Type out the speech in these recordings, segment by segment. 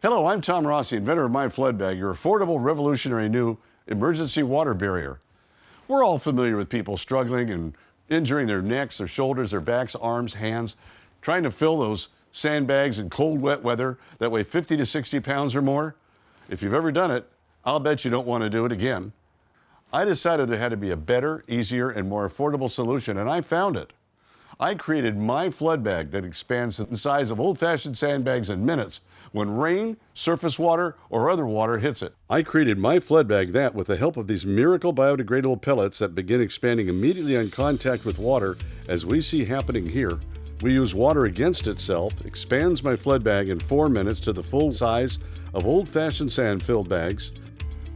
Hello, I'm Tom Rossi, inventor of My Flood Bag, your affordable, revolutionary new emergency water barrier. We're all familiar with people struggling and injuring their necks, their shoulders, their backs, arms, hands, trying to fill those sandbags in cold, wet weather that weigh 50 to 60 pounds or more. If you've ever done it, I'll bet you don't want to do it again. I decided there had to be a better, easier, and more affordable solution, and I found it. I created My Flood Bag that expands the size of old-fashioned sandbags in minutes when rain, surface water, or other water hits it. I created My Flood Bag that, with the help of these miracle biodegradable pellets that begin expanding immediately on contact with water, as we see happening here. We use water against itself, expands My Flood Bag in 4 minutes to the full size of old-fashioned sand-filled bags.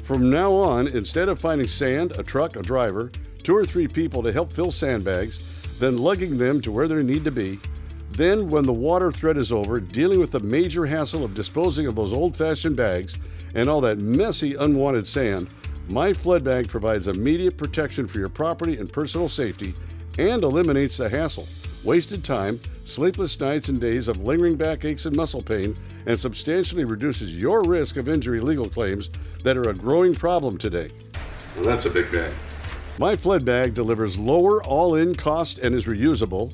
From now on, instead of finding sand, a truck, a driver, 2 or 3 people to help fill sandbags, then lugging them to where they need to be, then when the water threat is over, dealing with the major hassle of disposing of those old-fashioned bags and all that messy, unwanted sand, My Flood Bag provides immediate protection for your property and personal safety and eliminates the hassle, wasted time, sleepless nights and days of lingering backaches and muscle pain, and substantially reduces your risk of injury legal claims that are a growing problem today. Well, that's a big bag. My Flood Bag delivers lower all-in cost and is reusable.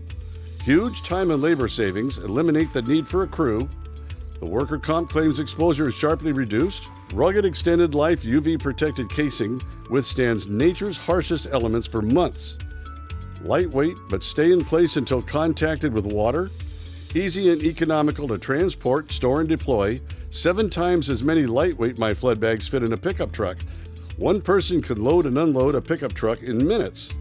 Huge time and labor savings eliminate the need for a crew. The worker comp claims exposure is sharply reduced. Rugged extended life UV protected casing withstands nature's harshest elements for months. Lightweight but stay in place until contacted with water. Easy and economical to transport, store, and deploy. 7 times as many lightweight My Flood Bags fit in a pickup truck. One person can load and unload a pickup truck in minutes.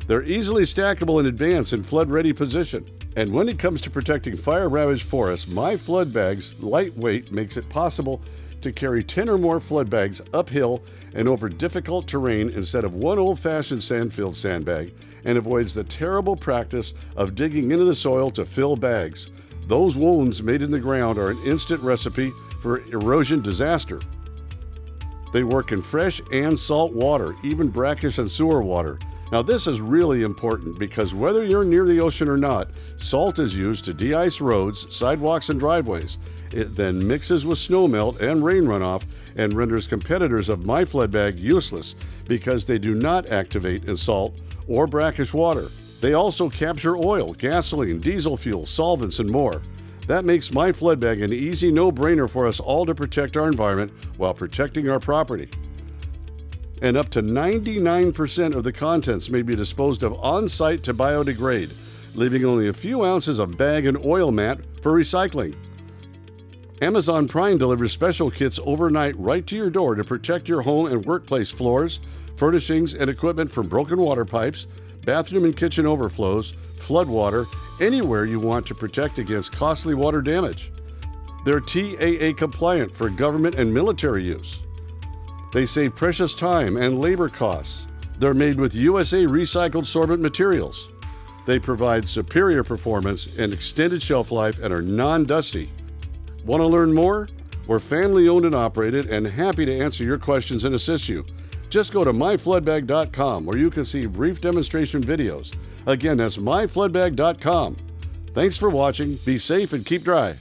They're easily stackable in advance in flood-ready position. And when it comes to protecting fire-ravaged forests, My Flood Bag's lightweight makes it possible to carry 10 or more flood bags uphill and over difficult terrain instead of one old-fashioned sand-filled sandbag, and avoids the terrible practice of digging into the soil to fill bags. Those wounds made in the ground are an instant recipe for erosion disaster. They work in fresh and salt water, even brackish and sewer water. Now this is really important because whether you're near the ocean or not, salt is used to de-ice roads, sidewalks, and driveways. It then mixes with snowmelt and rain runoff and renders competitors of My Flood Bag useless because they do not activate in salt or brackish water. They also capture oil, gasoline, diesel fuel, solvents, and more. That makes My Flood Bag an easy no-brainer for us all to protect our environment while protecting our property. And up to 99% of the contents may be disposed of on-site to biodegrade, leaving only a few ounces of bag and oil mat for recycling. Amazon Prime delivers special kits overnight right to your door to protect your home and workplace floors, furnishings, and equipment from broken water pipes, bathroom and kitchen overflows, flood water, anywhere you want to protect against costly water damage. They're TAA compliant for government and military use. They save precious time and labor costs. They're made with USA recycled sorbent materials. They provide superior performance and extended shelf life and are non-dusty. Want to learn more? We're family owned and operated and happy to answer your questions and assist you. Just go to myfloodbag.com where you can see brief demonstration videos. Again, that's myfloodbag.com. Thanks for watching. Be safe and keep dry.